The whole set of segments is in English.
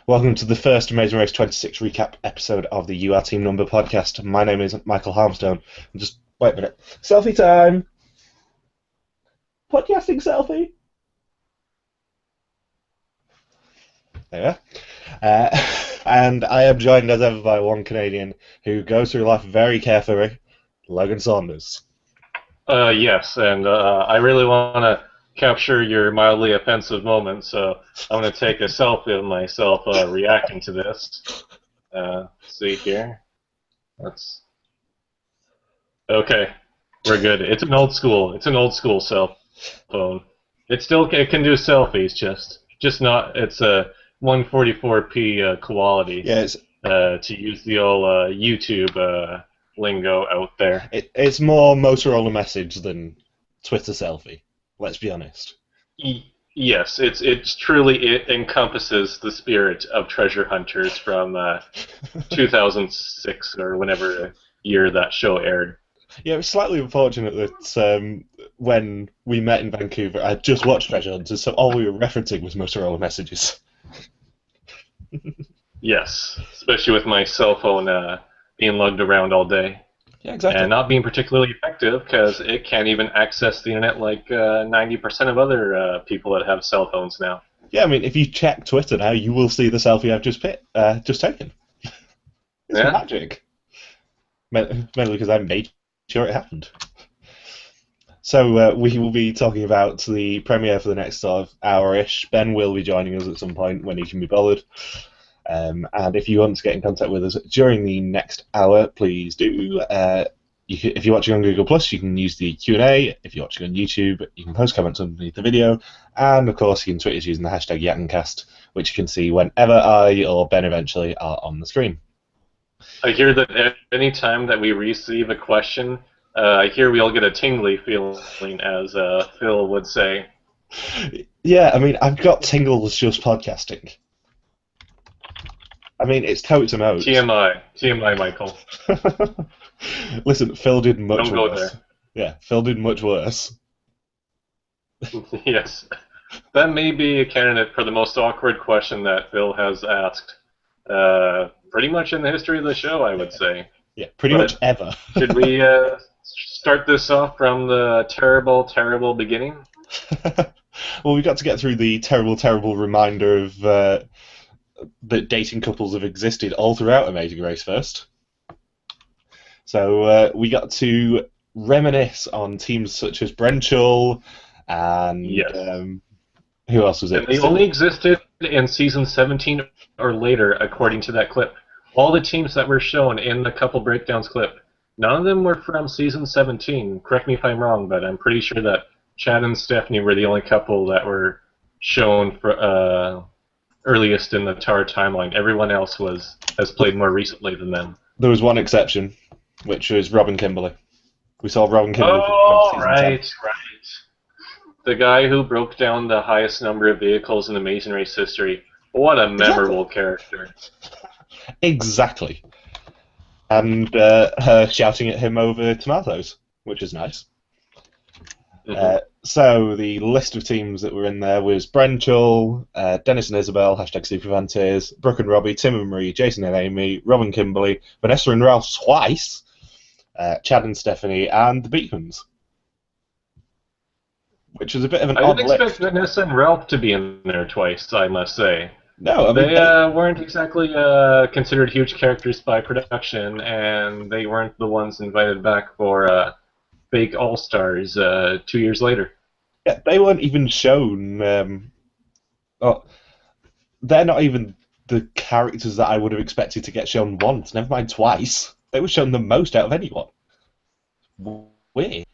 Welcome to the first Amazing Race 26 recap episode of the You Are Team Number podcast. My name is Michael Harmstone. Just wait a minute. Selfie time! Podcasting selfie! There you are. And I am joined as ever by one Canadian who goes through life very carefully, Logan Saunders. Yes, and I really want to capture your mildly offensive moment, so I'm going to take a selfie of myself reacting to this. See here. That's okay. We're good. It's an old school cell phone. It can do selfies, just not. It's a 144p quality. Yeah, to use the old YouTube lingo out there. It's more Motorola message than Twitter selfie. Let's be honest. Yes, it truly encompasses the spirit of treasure hunters from 2006 or whenever year that show aired. Yeah, it was slightly unfortunate that when we met in Vancouver, I had just watched Treasure Hunters, so all we were referencing was Motorola messages. Yes, especially with my cell phone being lugged around all day. Yeah, exactly. And not being particularly effective because it can't even access the internet like 90% of other people that have cell phones now. Yeah, I mean, if you check Twitter now, you will see the selfie I've just taken. It's magic. Mainly because I made sure it happened. So we will be talking about the premiere for the next sort of hour-ish. Ben will be joining us at some point when he can be bothered. And if you want to get in contact with us during the next hour, please do. If you're watching on Google+, you can use the Q&A. If you're watching on YouTube, you can post comments underneath the video. And, of course, you can tweet us using the hashtag yatncast, which you can see whenever I or Ben eventually are on the screen. I hear that any time that we receive a question, I hear we all get a tingly feeling, as Phil would say. Yeah, I mean, I've got tingles just podcasting. I mean, it's totes and oats. TMI, Michael. Listen, Phil did much worse. Don't go there. Yeah, Phil did much worse. Yes. That may be a candidate for the most awkward question that Phil has asked pretty much in the history of the show, I would say. Yeah, pretty much ever. Should we start this off from the terrible, terrible beginning? Well, we've got to get through the terrible, terrible reminder of that dating couples have existed all throughout Amazing Race first. So we got to reminisce on teams such as Brenchall and who else was it? And they only existed in season 17 or later, according to that clip. All the teams that were shown in the couple breakdowns clip, none of them were from season 17. Correct me if I'm wrong, but I'm pretty sure that Chad and Stephanie were the only couple that were shown for earliest in the Tower timeline. Everyone else has played more recently than them. There was one exception, which was Robin Kimberly. We saw Robin Kimberly. Oh, right. The guy who broke down the highest number of vehicles in Amazing Race history. What a memorable character. Exactly. And her shouting at him over tomatoes, which is nice. Mm-hmm. So the list of teams that were in there was Brenchall, Dennis and Isabel, #SuperVanteers, Brooke and Robbie, Tim and Marie, Jason and Amy, Robin Kimberly, Vanessa and Ralph twice, Chad and Stephanie, and the Beacons. Which was a bit of an odd list. I didn't expect Vanessa and Ralph to be in there twice, I must say. No, I mean, they weren't exactly considered huge characters by production, and they weren't the ones invited back for fake All-Stars 2 years later. Yeah, they weren't even shown. They're not even the characters that I would have expected to get shown once, never mind twice. They were shown the most out of anyone. Weird.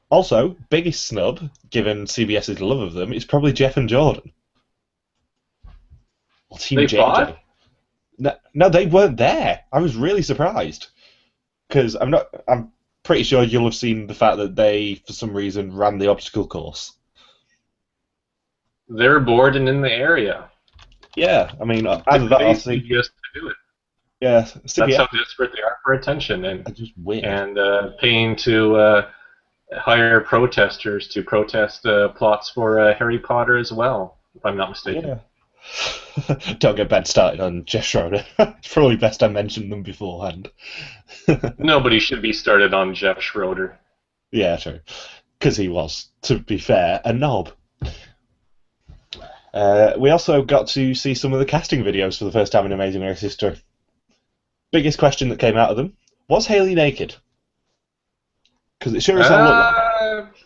Also, biggest snub, given CBS's love of them, is probably Jeff and Jordan. Or Team they JJ. Fought? No, they weren't there. I was really surprised. Because I'm pretty sure you'll have seen the fact that they, for some reason, ran the obstacle course. They're bored and in the area. Yeah, I mean, either that or CBS to do it. Yeah, CBS. That's how desperate they are for attention and just weird. And paying to hire protesters to protest plots for Harry Potter as well, if I'm not mistaken. Yeah. Don't get Ben started on Jeff Schroeder. It's probably best I mentioned them beforehand. Nobody should be started on Jeff Schroeder. Yeah, true. Because he was, to be fair, a knob. We also got to see some of the casting videos for the first time in Amazing Race history. Biggest question that came out of them, was Haley naked? Because it sure as hell looked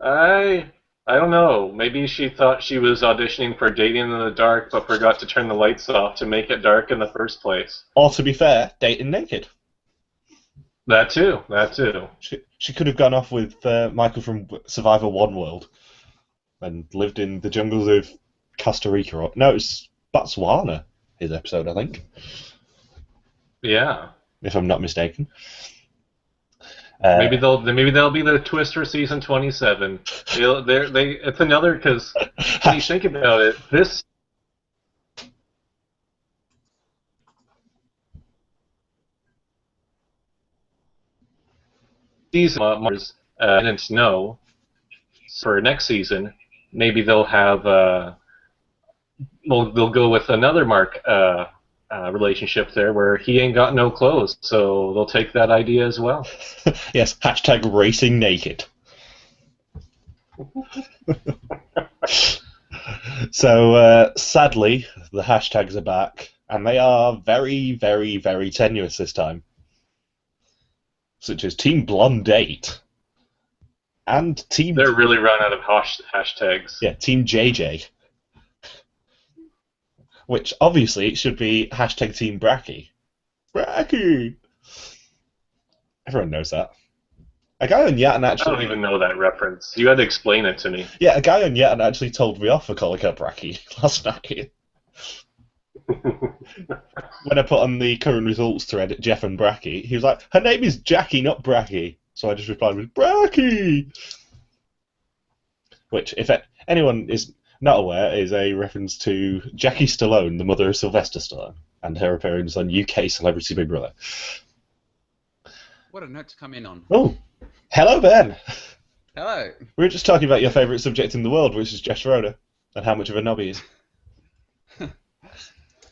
like I don't know. Maybe she thought she was auditioning for Dating in the Dark, but forgot to turn the lights off to make it dark in the first place. Or, to be fair, dating naked. That too. She could have gone off with Michael from Survivor One World and lived in the jungles of Costa Rica. No, it's Botswana, his episode, I think. Yeah. If I'm not mistaken. Maybe they'll be the twist for season 27. It's another, because when you think about it, this season didn't know. For next season, maybe they'll have they'll go with another Mark relationship there where he ain't got no clothes, so they'll take that idea as well. Yes, hashtag racing naked. So, sadly, the hashtags are back, and they are very, very, very tenuous this time. Such as Team Blonde 8 and Team... They're really run out of hashtags. Yeah, Team JJ. Which, obviously, it should be hashtag Team Bracky. Bracky! Everyone knows that. A guy on Yatan actually... I don't even know that reference. You had to explain it to me. Yeah, a guy on Yatan actually told me off for calling her Bracky last night. When I put on the current results thread at Jeff and Bracky, he was like, her name is Jackie, not Bracky. So I just replied with, Bracky! Which, if anyone is not aware, is a reference to Jackie Stallone, the mother of Sylvester Stallone, and her appearance on UK Celebrity Big Brother. What a note to come in on. Oh, hello, Ben! Hello. We were just talking about your favourite subject in the world, which is Jeff Schroeder, and how much of a knob he is.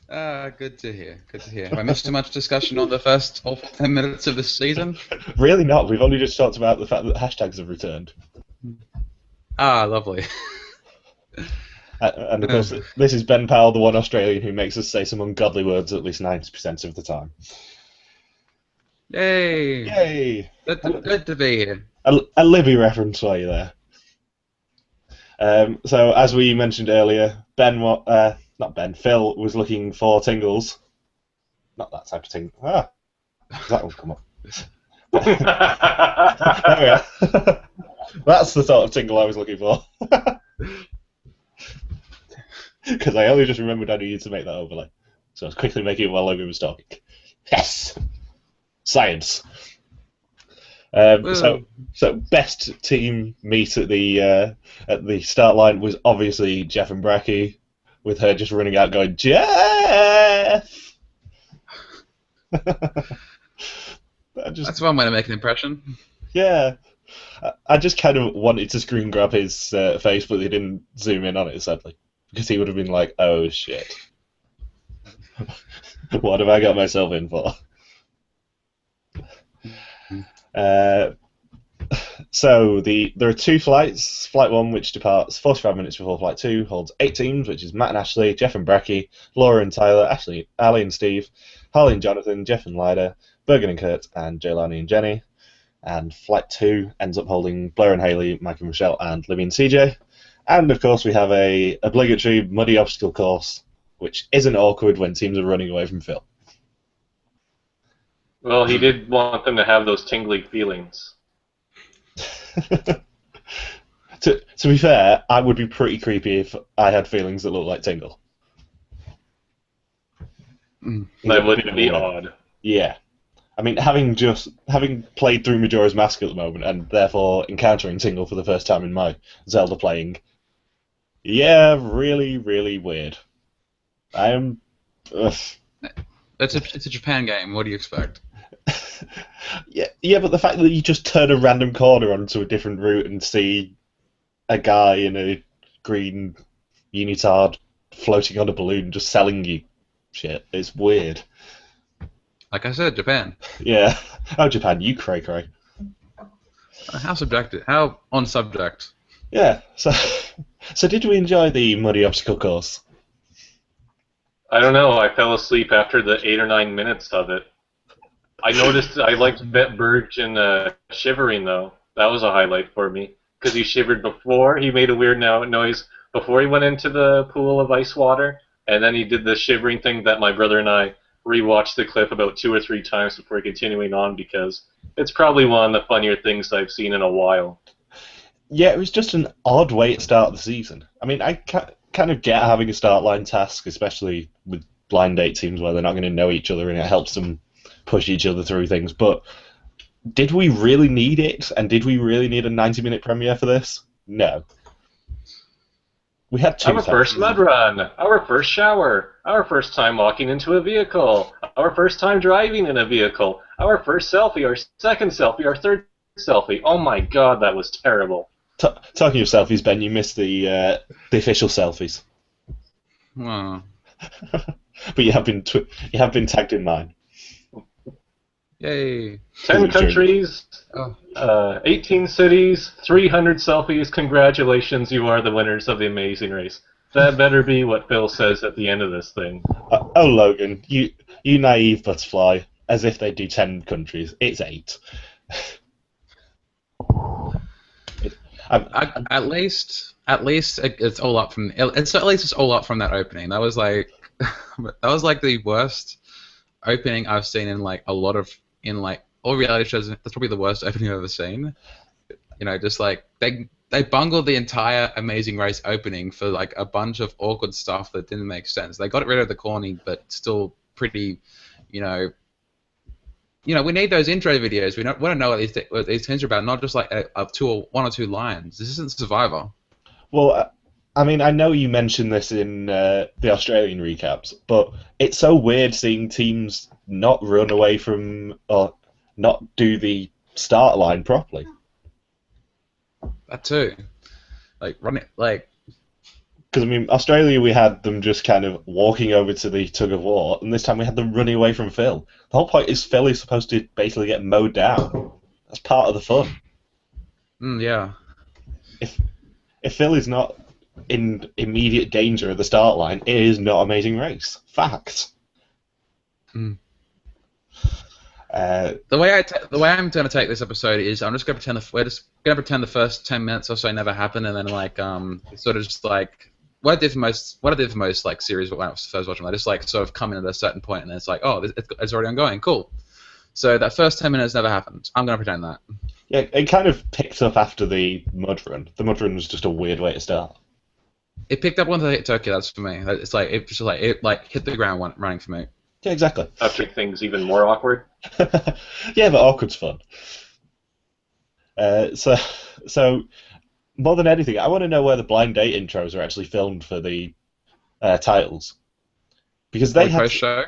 Good to hear. Good to hear. Have I missed too much discussion on the first 10 minutes of this season? Really not. We've only just talked about the fact that hashtags have returned. Ah, lovely. And of course, this is Ben Powell, the one Australian who makes us say some ungodly words at least 90% of the time. Yay! Yay! Good to be here. A Libby reference for you there. So, as we mentioned earlier, Phil was looking for tingles. Not that type of tingle. Ah! That one come up. There we are. That's the sort of tingle I was looking for. Because I only just remembered I needed to make that overlay. So I was quickly making it while Logan was talking. Yes! Science! So best team meet at the start line was obviously Jeff and Bracky, with her just running out going, Jeff! That's one way to make an impression. Yeah. I just kind of wanted to screen grab his face, but they didn't zoom in on it, sadly. Because he would have been like, oh shit. What have I got myself in for? So there are two flights. Flight 1, which departs 45 minutes before Flight 2, holds 8 teams, which is Matt and Ashley, Jeff and Bracky, Laura and Tyler, Ali and Steve, Harley and Jonathan, Jeff and Lyda, Bergen and Kurt, and Jelani and Jenny. And Flight 2 ends up holding Blair and Haley, Mike and Michelle, and Libby and CJ. And of course we have a obligatory muddy obstacle course, which isn't awkward when teams are running away from Phil. Well, he did want them to have those tingly feelings. To be fair, I would be pretty creepy if I had feelings that look like tingle. That would be odd. Yeah. I mean, having played through Majora's Mask at the moment, and therefore encountering Tingle for the first time in my Zelda playing, yeah, really, really weird. I am... It's a Japan game, what do you expect? Yeah, but the fact that you just turn a random corner onto a different route and see a guy in a green unitard floating on a balloon, just selling you shit. It's weird. Like I said, Japan. Yeah. Oh, Japan, you cray. How subjective? How on subject? Yeah. So did we enjoy the muddy obstacle course? I don't know. I fell asleep after the 8 or 9 minutes of it. I noticed I liked Burge and shivering, though. That was a highlight for me. Because he shivered before. He made a weird noise before he went into the pool of ice water. And then he did the shivering thing that my brother and I rewatched the clip about 2 or 3 times before continuing on, because it's probably one of the funnier things I've seen in a while. Yeah, it was just an odd way to start the season. I mean, I kind of get having a start line task, especially with blind date teams where they're not going to know each other and it helps them push each other through things. But did we really need it? And did we really need a 90-minute premiere for this? No. We had two. Our first mud run, our first shower, our first time walking into a vehicle, our first time driving in a vehicle, our first selfie, our second selfie, our third selfie. Oh my god, that was terrible. Talking of selfies, Ben, you missed the official selfies. Wow. But you have been tagged in mine. Yay. 10 countries, 18 cities, 300 selfies. Congratulations, you are the winners of the Amazing Race. That better be what Phil says at the end of this thing. Oh, Logan, you naive butterfly, as if they do 10 countries. It's 8. At least it's all up from that opening. That was like the worst opening I've seen in like all reality shows. That's probably the worst opening I've ever seen. You know, just like they bungled the entire Amazing Race opening for like a bunch of awkward stuff that didn't make sense. They got rid of the corny, but still pretty, you know, we need those intro videos. We want to know what these things are about, not just like one or two lines. This isn't Survivor. Well, I mean, I know you mentioned this in the Australian recaps, but it's so weird seeing teams not run away from or not do the start line properly. That too. Like, run it, like... Because, I mean, Australia, we had them just kind of walking over to the tug of war, and this time we had them running away from Phil. The whole point is Phil is supposed to basically get mowed down. That's part of the fun. Yeah. If Phil is not in immediate danger at the start line, it is not Amazing Race. Facts. The way I'm going to take this episode is I'm just going to pretend we're just going to pretend the first 10 minutes or so never happened, and then like sort of just like what I did for most like series when I was first watching them. I just like sort of come in at a certain point, and then it's like, oh, it's already ongoing, cool. So that first 10 minutes never happened. I'm going to pretend that. Yeah, it kind of picked up after the mud run. The mud run was just a weird way to start. It picked up once I hit Tokyo. That's for me. It's like it hit the ground running for me. Yeah, exactly. That makes things even more awkward. Yeah, but awkward's fun. So more than anything, I want to know where the blind date intros are actually filmed for the titles, because they had. Post-show?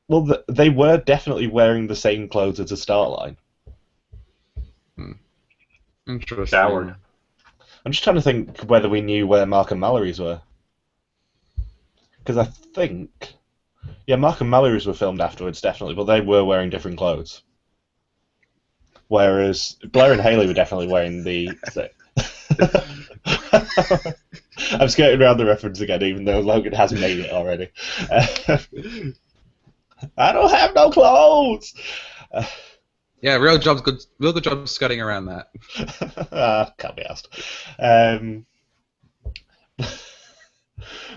Well, they were definitely wearing the same clothes as the start line. Interesting. Showered. I'm just trying to think whether we knew where Mark and Mallory's were, because I think. Yeah, Mark and Mallory's were filmed afterwards, definitely, but they were wearing different clothes. Whereas Blair and Haley were definitely wearing the... I'm skirting around the reference again, even though Logan has made it already. I don't have no clothes! Yeah, real good job skirting around that. Can't be asked.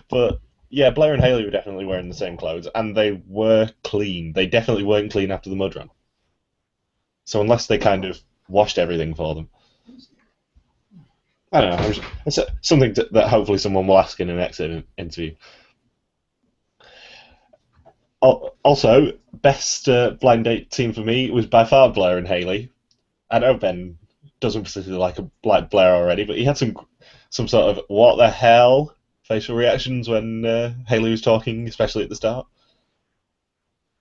But... Yeah, Blair and Haley were definitely wearing the same clothes, and they were clean. They definitely weren't clean after the mud run. So unless they kind of washed everything for them. I don't know. It's something that hopefully someone will ask in the next interview. Also, best blind date team for me was by far Blair and Haley. I know Ben doesn't particularly like Blair already, but he had some sort of what the hell facial reactions when Haley was talking, especially at the start.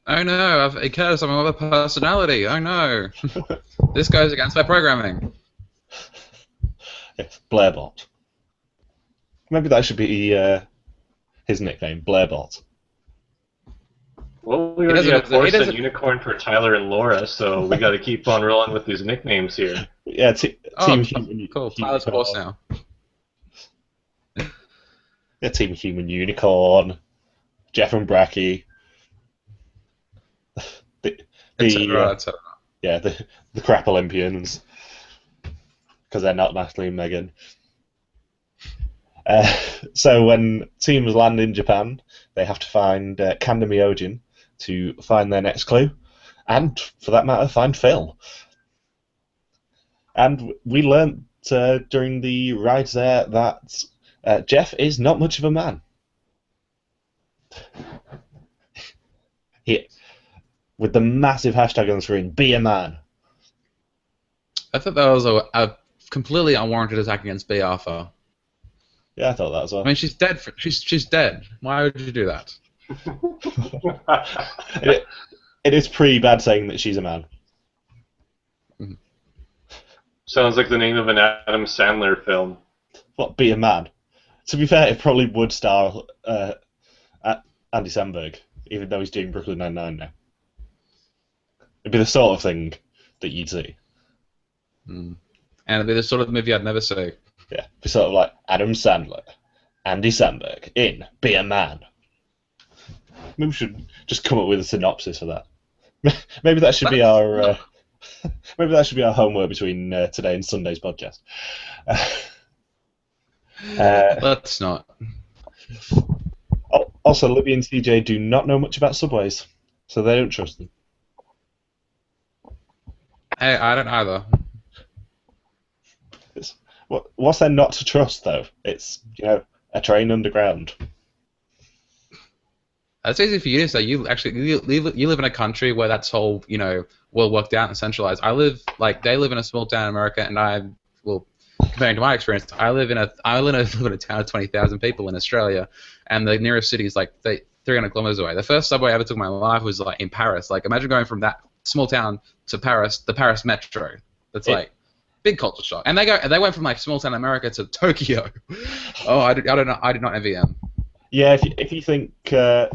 Oh no, it cares. I'm another personality. Oh no. This goes against my programming. Yes, Blairbot. Maybe that should be his nickname, Blairbot. Well, we He already doesn't. have Horse He and doesn't. Unicorn for Tyler and Laura, so we got to keep on rolling with these nicknames here. Yeah, Oh, Team Human cool. Tyler's a horse Unicorn. now. Yeah, Team Human Unicorn. Jeff and Bracky. The, Etc. etc. yeah, the crap Olympians. Because they're not Natalie and Megan. So when teams land in Japan, they have to find Kanda Myojin to find their next clue, and for that matter, find Phil. And we learnt during the rides there that Jeff is not much of a man. With the massive hashtag on the screen, be a man. I thought that was a completely unwarranted attack against B. Arthur. Yeah, I thought that as well. I mean, she's dead. She's dead. Why would you do that? It is pretty bad saying that she's a man. Sounds like the name of an Adam Sandler film. What, be a man? To be fair, it probably would star Andy Samberg, even though he's doing Brooklyn Nine-Nine now. It'd be the sort of thing that you'd see. And it'd be the sort of movie I'd never see. Yeah, it'd be sort of like Adam Sandler, Andy Samberg in Be a Man. Maybe we should just come up with a synopsis for that. Maybe that should be our homework between today and Sunday's podcast. Let's not. Also, Libby and CJ do not know much about subways, so they don't trust them. Hey, I don't either. What's there not to trust, though? It's, a train underground. That's easy for you to say. You live in a country where that's all, well worked out and centralized. They live in a small town in America, and comparing to my experience, I live in a town of 20,000 people in Australia, and the nearest city is 300 kilometers away. The first subway I ever took in my life was in Paris. Imagine going from that small town to Paris, the Paris metro. That's big culture shock. And they went from small town America to Tokyo. Oh, I don't know. I did not envy them. Yeah, if you think the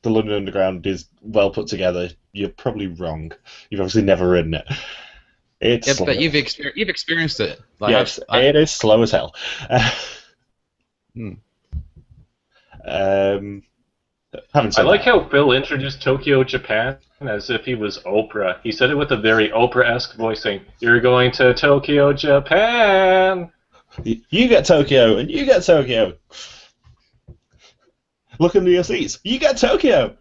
London Underground is well put together, you're probably wrong. You've obviously never ridden it. But you've experienced it. Yes, it is slow as hell. I like how Phil introduced Tokyo, Japan, as if he was Oprah. He said it with a very Oprah-esque voice, saying, "You're going to Tokyo, Japan." You get Tokyo, and you get Tokyo. Look under your seats. You get Tokyo.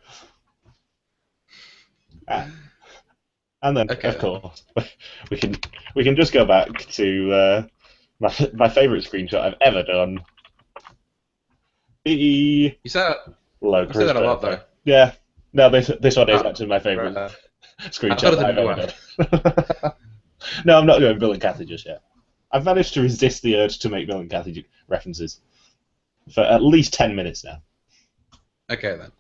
And then, of course, we can just go back to my favourite screenshot I've ever done. You said that a lot, though. Yeah. No, this one is actually my favourite screenshot I've ever done. No, I'm not doing Bill and Kathy just yet. I've managed to resist the urge to make Bill and Kathy references for at least 10 minutes now. Okay, then.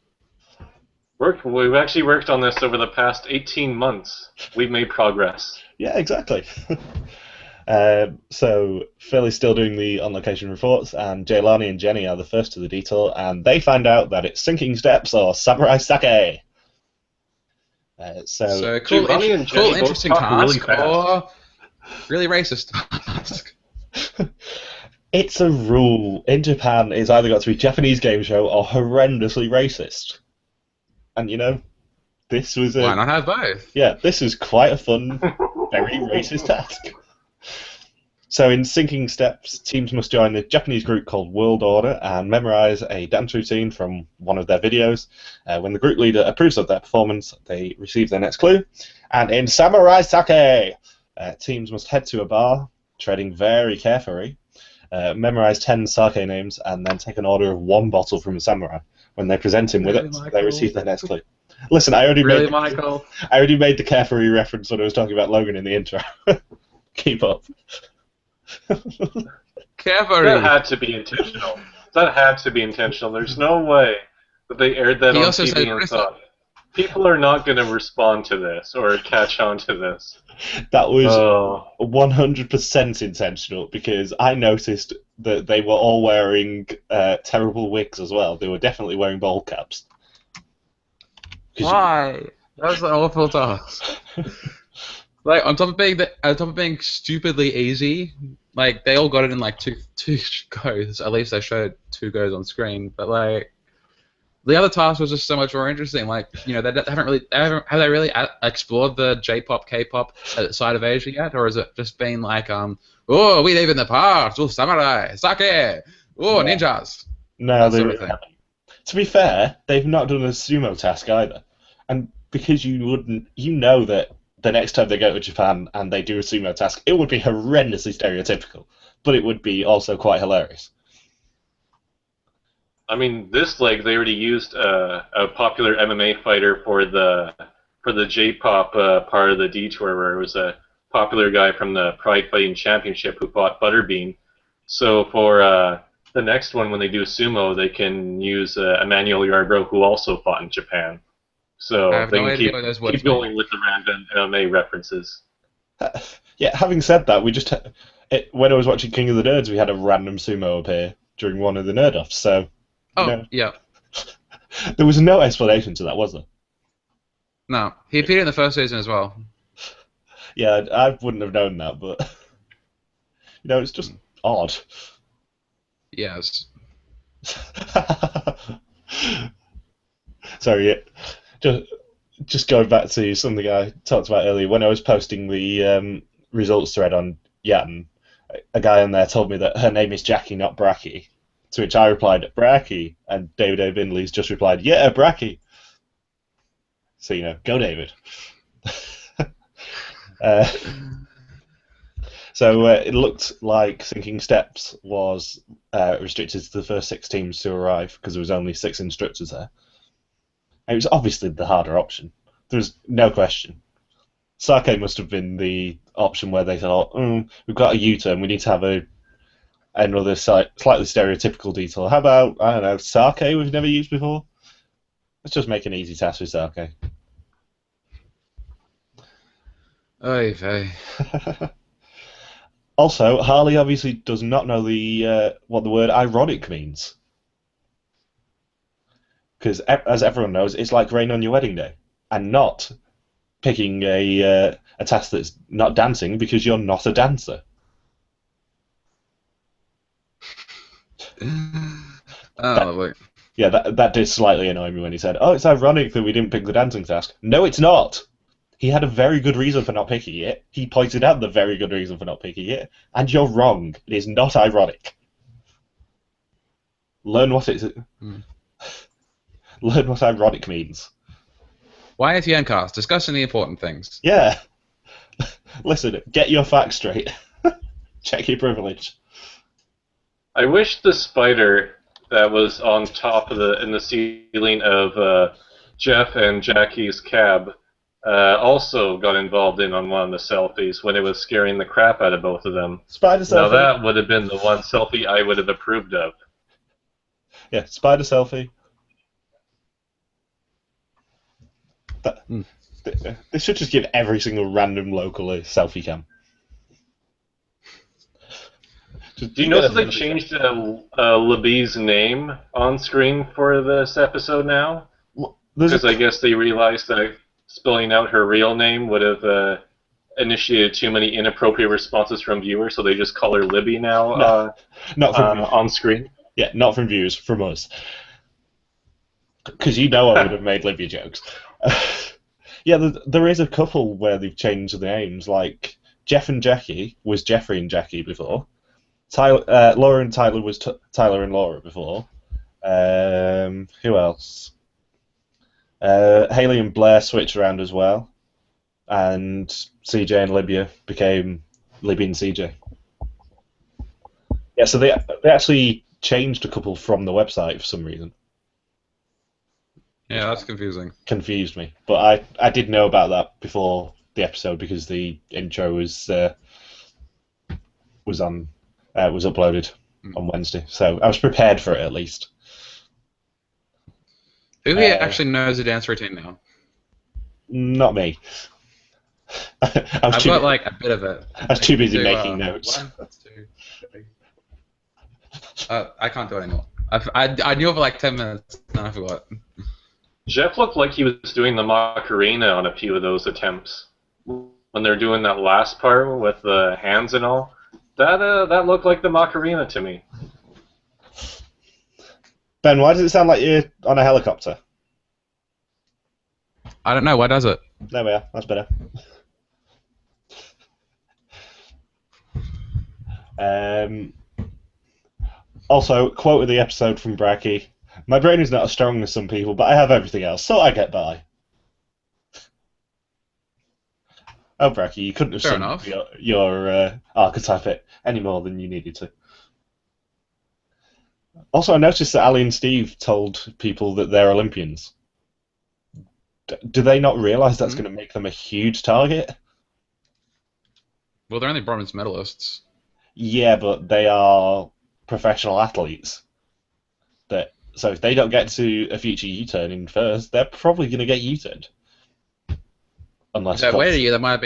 We've actually worked on this over the past 18 months. We've made progress. Yeah, exactly. So Phil is still doing the on-location reports, and Jaylani and Jenny are the first to the detour, and they find out that it's Sinking Steps or Samurai Sake. So cool, interesting task, or really racist task. It's a rule. In Japan, it's either got to be Japanese game show or horrendously racist. And this was why not have both? Yeah, this is quite a fun, very racist task. So in Sinking Steps, teams must join the Japanese group called World Order and memorize a dance routine from one of their videos. When the group leader approves of their performance, they receive their next clue. And in Samurai Sake, teams must head to a bar, treading very carefully, memorize 10 sake names, and then take an order of 1 bottle from a samurai. When they present him with it, they receive their next clue. Listen, I already made the carefree reference when I was talking about Logan in the intro. Keep up. Carefree. That had to be intentional. There's no way that they aired that on TV and thought, People are not going to respond to this or catch on to this. That was Oh. 100% intentional because I noticed that they were all wearing terrible wigs as well. They were definitely wearing bald caps. Why? That was an awful task. Like on top of being stupidly easy, like they all got it in like two goes. At least they showed 2 goes on screen, but like the other task was just so much more interesting. Like they have they really explored the J-pop, K-pop side of Asia yet, or has it just been like oh, we live in the past, oh, samurai, sake, oh, Yeah. ninjas, No, that they sort of really thing. haven't. To be fair, they've not done a sumo task either, and because you know that the next time they go to Japan and they do a sumo task, it would be horrendously stereotypical, but it would be also quite hilarious. I mean, this leg they already used a popular MMA fighter for the J-pop part of the Detour, where it was a popular guy from the Pride Fighting Championship who fought Butterbean. So for the next one, when they do sumo, they can use Emmanuel Yarbrough, who also fought in Japan. I So have they no can idea what those words keep mean. going with the random MMA references. Yeah, having said that, when I was watching King of the Nerds, we had a random sumo appear during one of the nerd offs, so Oh, yeah. there was no explanation to that, was there? No, he appeared in the first season as well. Yeah, I wouldn't have known that, but it's just odd. Yes. Sorry, just going back to something I talked about earlier. When I was posting the results thread on Yatn, a guy on there told me that her name is Jackie, not Bracky. To which I replied, Bracky, and David A. Bindley's just replied, yeah, Bracky. So, go David. So it looked like Sinking Steps was restricted to the first 6 teams to arrive because there was only 6 instructors there. And it was obviously the harder option. There's no question. Sake must have been the option where they thought, we've got a U-turn, we need to have another slightly stereotypical detour. How about, I don't know, Sake we've never used before? Let's just make an easy task with Sake. Oy vey. Also, Harley obviously does not know what the word ironic means. Because, as everyone knows, it's like rain on your wedding day. And not picking a task that's not dancing because you're not a dancer. Lovely. Yeah, that did slightly annoy me when he said, "Oh, it's ironic that we didn't pick the dancing task." No, it's not. He had a very good reason for not picking it. He pointed out the very good reason for not picking it, and you're wrong. It is not ironic. Learn what Learn what ironic means. Yatncast, discussing the important things. Yeah. Listen, get your facts straight. Check your privilege. I wish the spider that was on top of in the ceiling of Jeff and Jackie's cab also got involved on one of the selfies when it was scaring the crap out of both of them. Spider selfie. Now that would have been the one selfie I would have approved of. Yeah, spider selfie. They should just give every single random local a selfie cam. Do you notice they changed Libby's name on screen for this episode now? Because I guess they realized that spelling out her real name would have initiated too many inappropriate responses from viewers, so they just call her Libby now not from on screen. Yeah, not from viewers, from us. Because I would have made Libby jokes. Yeah, there is a couple where they've changed the names, like Jeff and Jackie was Jeffrey and Jackie before. Laura and Tyler was Tyler and Laura before. Who else? Haley and Blair switched around as well. And CJ and Libya became Libby and CJ. Yeah, so they actually changed a couple from the website for some reason. Yeah, that's confusing. Confused me. But I did know about that before the episode because the intro was uploaded on Wednesday, so I was prepared for it at least. Who here actually knows the dance routine now? Not me. I've got like a bit of it. I was too busy making notes. 1, 2, 3. I can't do it anymore. I knew it for like 10 minutes, and I forgot. Jeff looked like he was doing the Macarena on a few of those attempts. When they're doing that last part with the hands and all, that looked like the Macarena to me. Ben, why does it sound like you're on a helicopter? I don't know. Why does it? There we are. That's better. Also, quote of the episode from Bracky: "My brain is not as strong as some people, but I have everything else, so I get by." Oh, Bracky, you couldn't have summed your archetype it any more than you needed to. Also, I noticed that Ali and Steve told people that they're Olympians. Do they not realise that's going to make them a huge target? Well, they're only bronze medalists. Yeah, but they are professional athletes. So if they don't get to a future U-turn in first, they're probably going to get U-turned. Unless wait a year, they might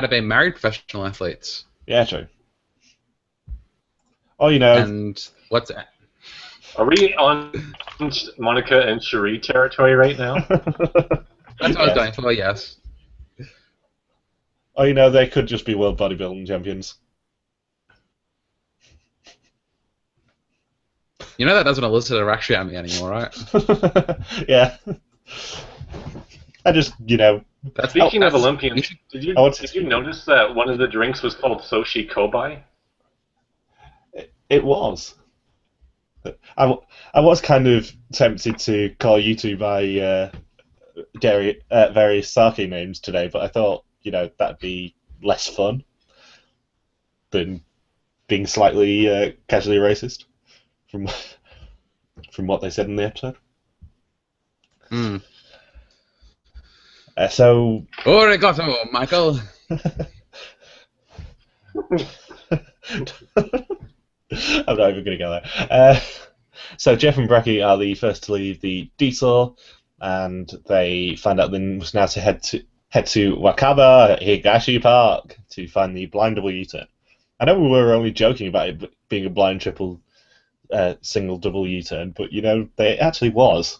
have been married professional athletes. Yeah, true. Oh, you know. And what's that? Are we on Monica and Cherie territory right now? That's what I was going for. Yes. Oh, you know, they could just be world bodybuilding champions. You know that doesn't elicit a reaction at me anymore, right? Yeah. I just, Speaking of Olympians, did you notice that one of the drinks was called Soshi Kobai? It was. I was kind of tempted to call you two by various sake names today, but I thought, that'd be less fun than being slightly casually racist from what they said in the episode. So. Arigato, Michael. I'm not even going to go there. So Jeff and Bracky are the first to leave the Detour, and they find out they must now to head to Wakaba Higashi Park to find the blind double U-turn. I know we were only joking about it being a blind triple single double U-turn, but they actually was.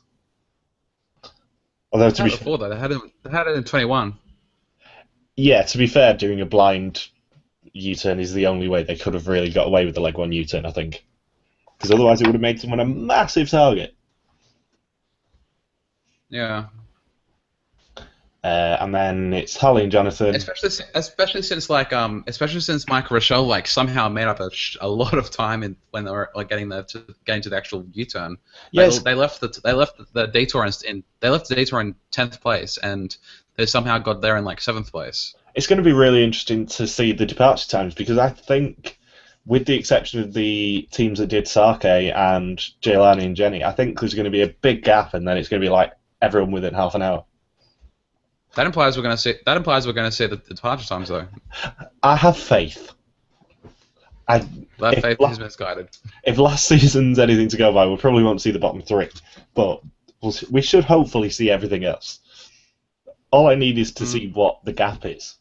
Although to be before that, they had it in 21. Yeah, to be fair, doing a blind U-turn is the only way they could have really got away with the leg one U-turn, I think, because otherwise it would have made someone a massive target. Yeah. And then it's Holly and Jonathan. Especially since Michael Rochelle somehow made up a lot of time when they were getting to the actual U-turn. Yes. They left the Detour in 10th place, and they somehow got there in 7th place. It's going to be really interesting to see the departure times, because I think, with the exception of the teams that did Sake and Jaylani and Jenny, I think there's going to be a big gap, and then it's going to be everyone within half an hour. That implies we're going to see the departure times, though. I have faith. That faith is misguided. If last season's anything to go by, we probably won't see the bottom three, but we should hopefully see everything else. All I need is to see what the gap is,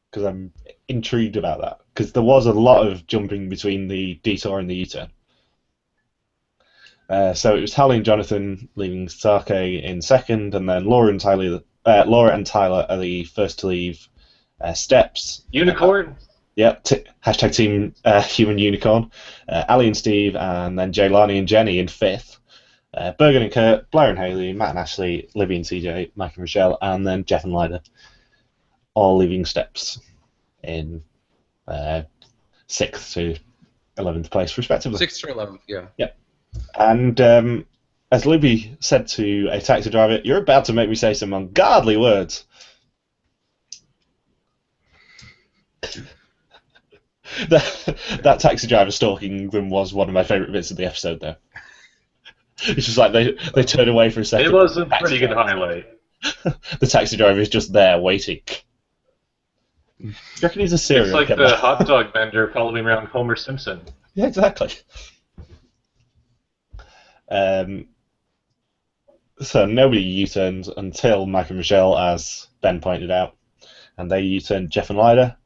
because I'm intrigued about that. Because there was a lot of jumping between the Detour and the U-turn. So it was Holly and Jonathan leaving Sake in second, and then Laura and Tyler are the first to leave Steps. Unicorn? Yep, hashtag Team Human Unicorn. Ali and Steve, and then Jaylani and Jenny in fifth. Bergen and Kurt, Blair and Haley, Matt and Ashley, Libby and CJ, Mike and Rochelle, and then Jeff and Lyda, all leaving Steps in 6th to 11th place, respectively. 6th to 11th, yeah. Yep. And as Libby said to a taxi driver, "You're about to make me say some ungodly words." that taxi driver stalking them was one of my favourite bits of the episode, though. It's just they turn away for a second. It was a pretty good highlight. The taxi driver is just there waiting. Do you reckon he's a serial killer? It's like the hot dog vendor following around Homer Simpson. Yeah, exactly. So nobody U-turns until Mike and Michelle, as Ben pointed out, and they U-turn Jeff and Lyda,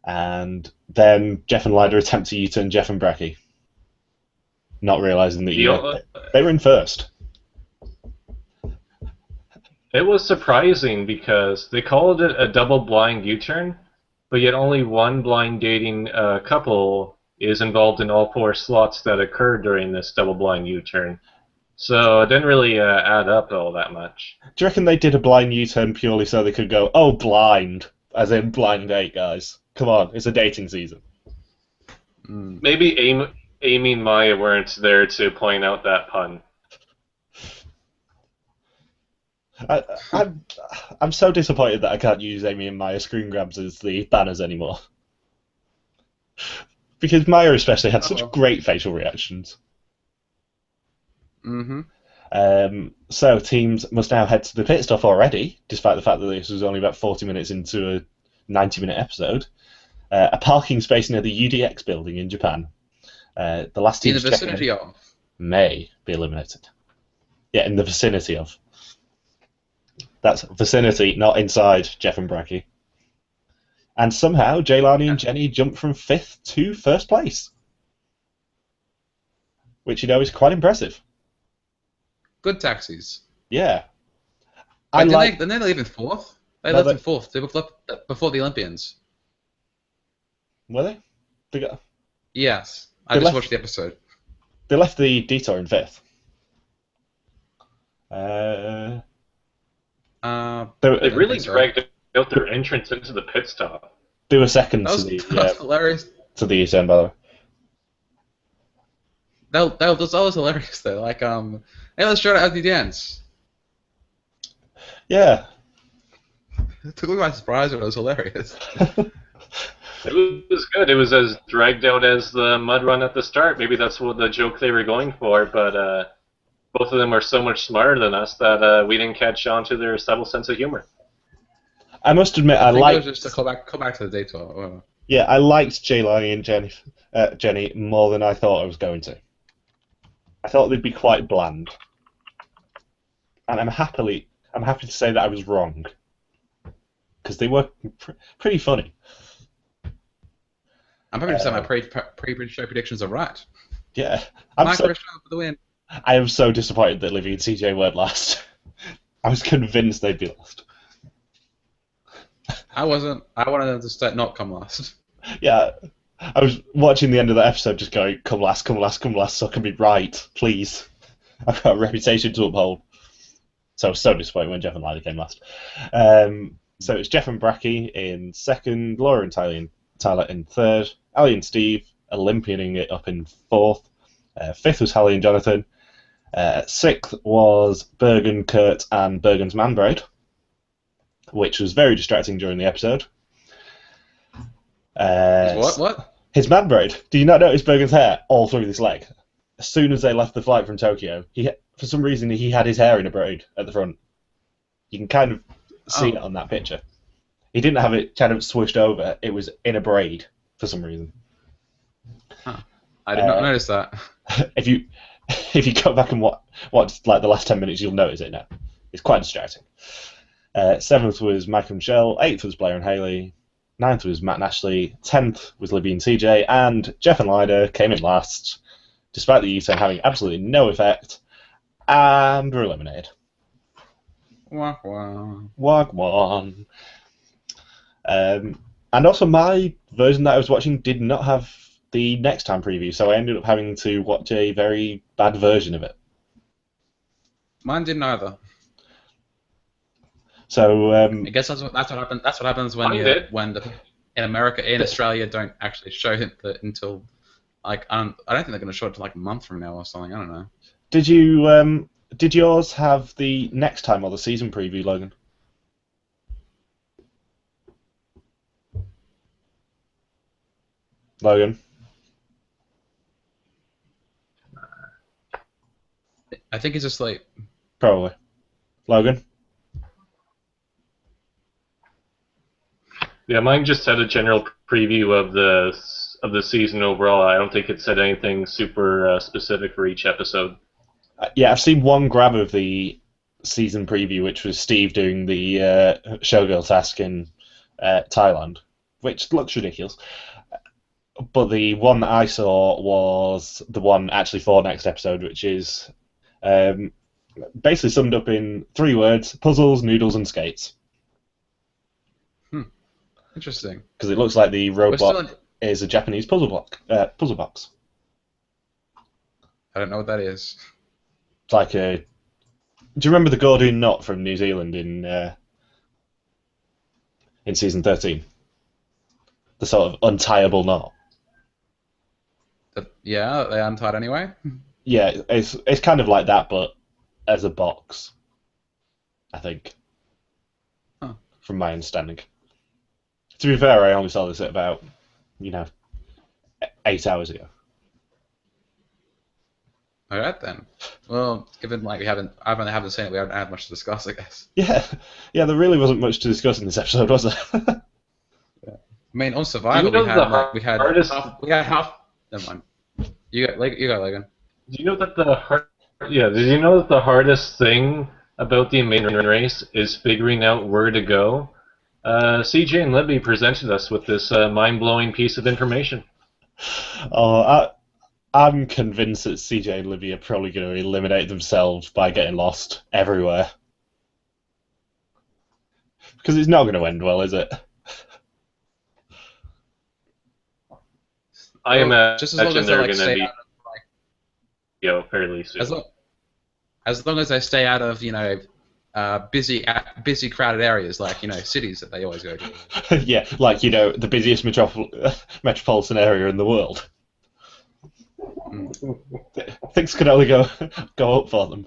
and then Jeff and Lyda attempt to U-turn Jeff and Brecky, not realizing that they were in first. It was surprising because they called it a double blind U-turn, but yet only one blind dating couple is involved in all 4 slots that occurred during this double blind U-turn. So it didn't really add up all that much. Do you reckon they did a blind U-turn purely so they could go, oh, blind, as in blind date, guys? Come on, it's a dating season. Maybe Amy and Maya weren't there to point out that pun. I'm so disappointed that I can't use Amy and Maya screen grabs as the banners anymore. Because Maya especially had such great facial reactions. So teams must now head to the pit stop already, despite the fact that this was only about 40 minutes into a 90-minute episode. A parking space near the UDX building in Japan. The last team in the vicinity of may be eliminated. Yeah, in the vicinity of. That's vicinity, not inside Jeff and Brecky. And somehow Jaylani and Jenny jumped from 5th to 1st place, which is quite impressive. Good taxis. Yeah. Then they leave in 4th? They left in 4th. They were before the Olympians. Were they? Yes. I just watched the episode. They left the Detour in 5th. They really dragged out their entrance into the pit stop. They were second that was hilarious. To the U-turn, by the way. That was hilarious, though. Like, hey, let's try out the dance. Yeah. It took me by surprise, but it was hilarious. It was good. It was as dragged out as the mud run at the start. Maybe that's what the joke they were going for, but both of them are so much smarter than us that we didn't catch on to their subtle sense of humor. I must admit, I liked... It was just to call back to the Detour. Yeah, I liked Jaylani and Jenny more than I thought I was going to. I thought they'd be quite bland. And I'm happy to say that I was wrong. Because they were pretty funny. I'm happy to say my pre-show predictions are right. Yeah. For the win. I am so disappointed that Livy and CJ weren't last. I was convinced they'd be last. I wasn't. I wanted them to not come last. Yeah. I was watching the end of the episode just going, come last, come last, come last, so I can be right, please. I've got a reputation to uphold. So I was so disappointed when Jeff and Lyda came last. So it's Jeff and Bracky in 2nd, Laura and Tyler in 3rd, Ali and Steve Olympianing it up in 4th. 5th was Hallie and Jonathan. 6th was Bergen, Kurt, and Bergen's man braid, which was very distracting during the episode. What? His man braid. Do you not notice Bergen's hair all through this leg? As soon as they left the flight from Tokyo, for some reason he had his hair in a braid at the front. You can kind of see it on that picture. He didn't have it kind of swooshed over. It was in a braid for some reason. Huh. I did not notice that. If you go back and watch like the last 10 minutes, you'll notice it now. It's quite distracting. 7th was Mike and Michelle. 8th was Blair and Haley. 9th was Matt and Ashley. 10th was Libby and TJ. And Jeff and Lyda came in last, despite the U-turn having absolutely no effect, and were eliminated. Wah, wah. Wagwan. And also, my version that I was watching did not have the next time preview, so I ended up having to watch a very bad version of it. Mine didn't either. So I guess that's what happens. That's what happens when in America, in Australia, don't actually show it until like I don't think they're going to show it to like a month from now or something. I don't know. Did yours have the next time or the season preview, Logan? Logan? I think he's asleep. Probably. Logan? Yeah, mine just had a general preview of the season overall. I don't think it said anything super specific for each episode. Yeah, I've seen one grab of the season preview, which was Steve doing the showgirl task in Thailand, which looks ridiculous. But the one that I saw was the one actually for next episode, which is basically summed up in 3 words: puzzles, noodles, and skates. Interesting. Because it looks like the robot is a Japanese puzzle box. I don't know what that is. It's like a. Do you remember the Gordian knot from New Zealand in season 13? The sort of untieable knot. Yeah, they untied anyway. Yeah, it's kind of like that, but as a box. I think. Huh. From my understanding. To be fair, I only saw this at about, 8 hours ago. All right then. Well, given I haven't seen it, we haven't had much to discuss, I guess. Yeah, there really wasn't much to discuss in this episode, was there? I mean, on Survivor we had half. Never mind. You go, Logan. Did you know that the hardest thing about the Amazing Race is figuring out where to go? CJ and Libby presented us with this mind-blowing piece of information. Oh, I'm convinced that CJ and Libby are probably going to eliminate themselves by getting lost everywhere. Because it's not going to end well, is it? I imagine just as long as they're they going to be fairly soon. As long as they stay out of busy crowded areas like cities that they always go to. Yeah, like the busiest metropolitan area in the world. Things can only go up for them.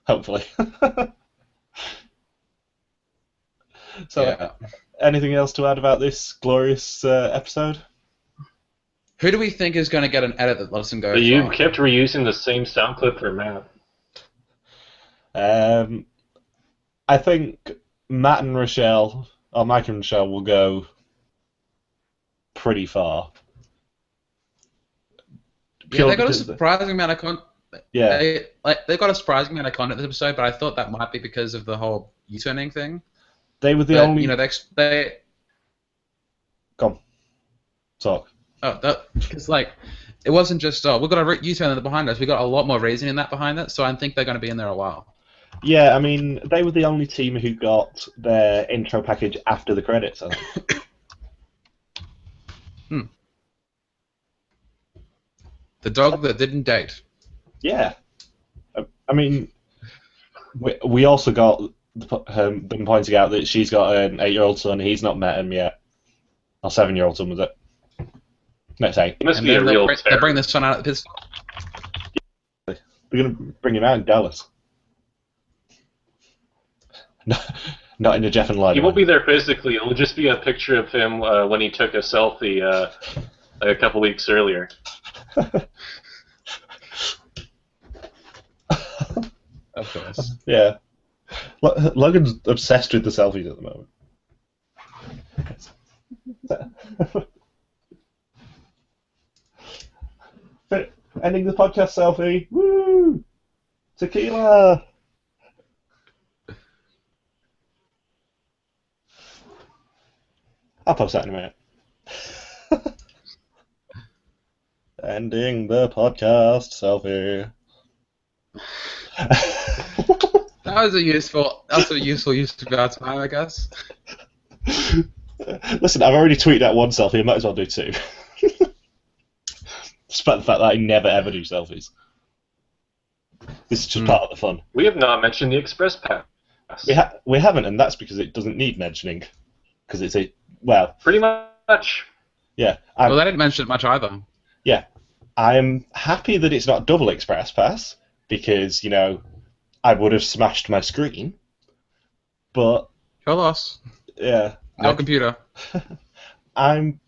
Hopefully. So, yeah. Anything else to add about this glorious episode? Who do we think is going to get an edit that lets them go? You kept reusing the same sound clip for Matt. I think Matt and Rochelle, or Mike and Rochelle, will go pretty far. Yeah, they got a surprising amount of content. Yeah, they got a surprising amount of content this episode, but I thought that might be because of the whole U-turning thing. They were the only. They. Go on. Talk. Oh, because it wasn't just we've got a U-turn behind us. We got a lot more reasoning in that behind it, so I think they're going to be in there a while. Yeah, I mean, they were the only team who got their intro package after the credits, I think. The dog that didn't date. Yeah. I mean, we also got them pointing out that she's got an 8-year-old son, he's not met him yet. Or 7-year-old son, was it? Let's say. He must be a real they bring this son out of his. They're going to bring him out in Dallas. Not in a Jeff and Lydia. He won't be there physically. It'll just be a picture of him when he took a selfie a couple weeks earlier. Of course. Yeah. Logan's obsessed with the selfies at the moment. Ending the podcast selfie. Woo! Tequila! I'll post that in a minute. Ending the podcast selfie. That's a useful use of our time, I guess. Listen, I've already tweeted out one selfie, I might as well do 2. Despite the fact that I never ever do selfies. This is just part of the fun. We have not mentioned the Express Pass. We haven't, and that's because it doesn't need mentioning. Because it's pretty much. Yeah. Well, they didn't mention it much either. Yeah. I'm happy that it's not double Express Pass, because, I would have smashed my screen. But... Your loss. Yeah. No computer. I'm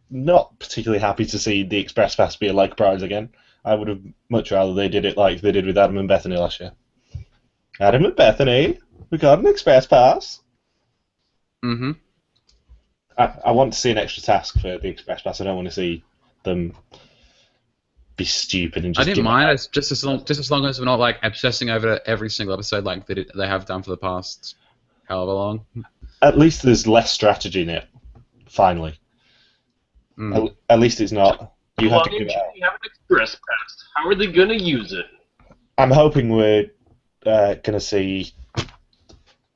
not particularly happy to see the Express Pass be a like prize again. I would have much rather they did it like they did with Adam and Bethany last year. Adam and Bethany, we got an Express Pass. Mm-hmm. I want to see an extra task for the Express Pass. I don't want to see them be stupid and I just. didn't mind. It's just as long as we're not like obsessing over every single episode like they have done for the past however long. At least there's less strategy in it. Finally, at least it's not. You have to give it out. You have an express pass. How are they gonna use it? I'm hoping we're gonna see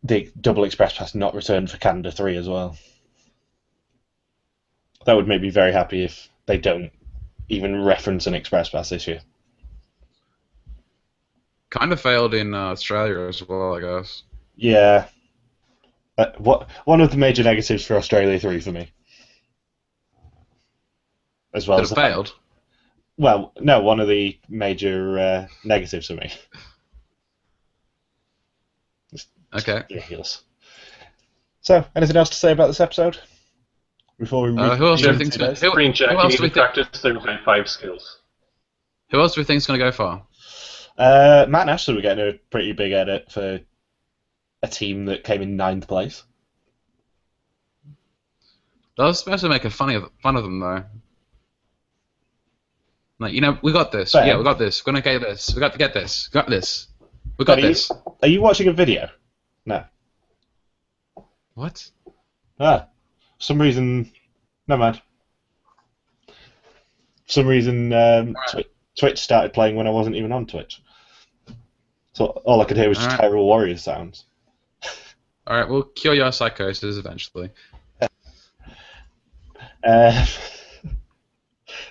the double express pass not returned for Canada 3 as well. That would make me very happy if they don't even reference an express pass this year. Kind of failed in Australia as well, I guess. Yeah. One of the major negatives for Australia 3 for me. As well That as it failed? Well, no, one of the major negatives for me. Okay. Ridiculous. So, anything else to say about this episode? Before we who else do you think's Screen check. You need to practice their high five skills. Who else do we think's going to go far? Matt and Ashley were getting a pretty big edit for a team that came in 9th place. I was supposed to make fun of them though. Like, we got this. Fair. Yeah, we got this. We're gonna get this. We got to get this. Got this. We got this. Are you watching a video? No. What? For some reason. Never mind. For some reason, Twitch started playing when I wasn't even on Twitch. So all I could hear was just Hyrule Warriors sounds. Alright, we'll cure your psychosis eventually.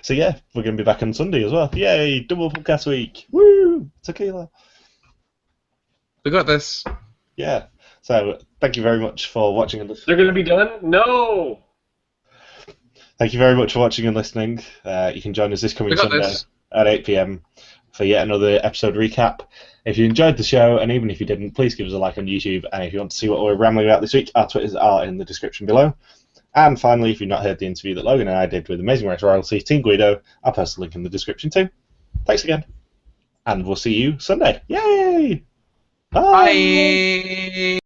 So yeah, we're going to be back on Sunday as well. Yay, double podcast week. Woo! Tequila. We got this. Yeah. So thank you very much for watching and listening. They're going to be done? No! Thank you very much for watching and listening. You can join us this coming Sunday at 8 PM for yet another episode recap. If you enjoyed the show, and even if you didn't, please give us a like on YouTube. And if you want to see what we're rambling about this week, our Twitters are in the description below. And finally, if you've not heard the interview that Logan and I did with Amazing Race Royalty, Team Guido, I'll post a link in the description too. Thanks again. And we'll see you Sunday. Yay! Bye! Bye.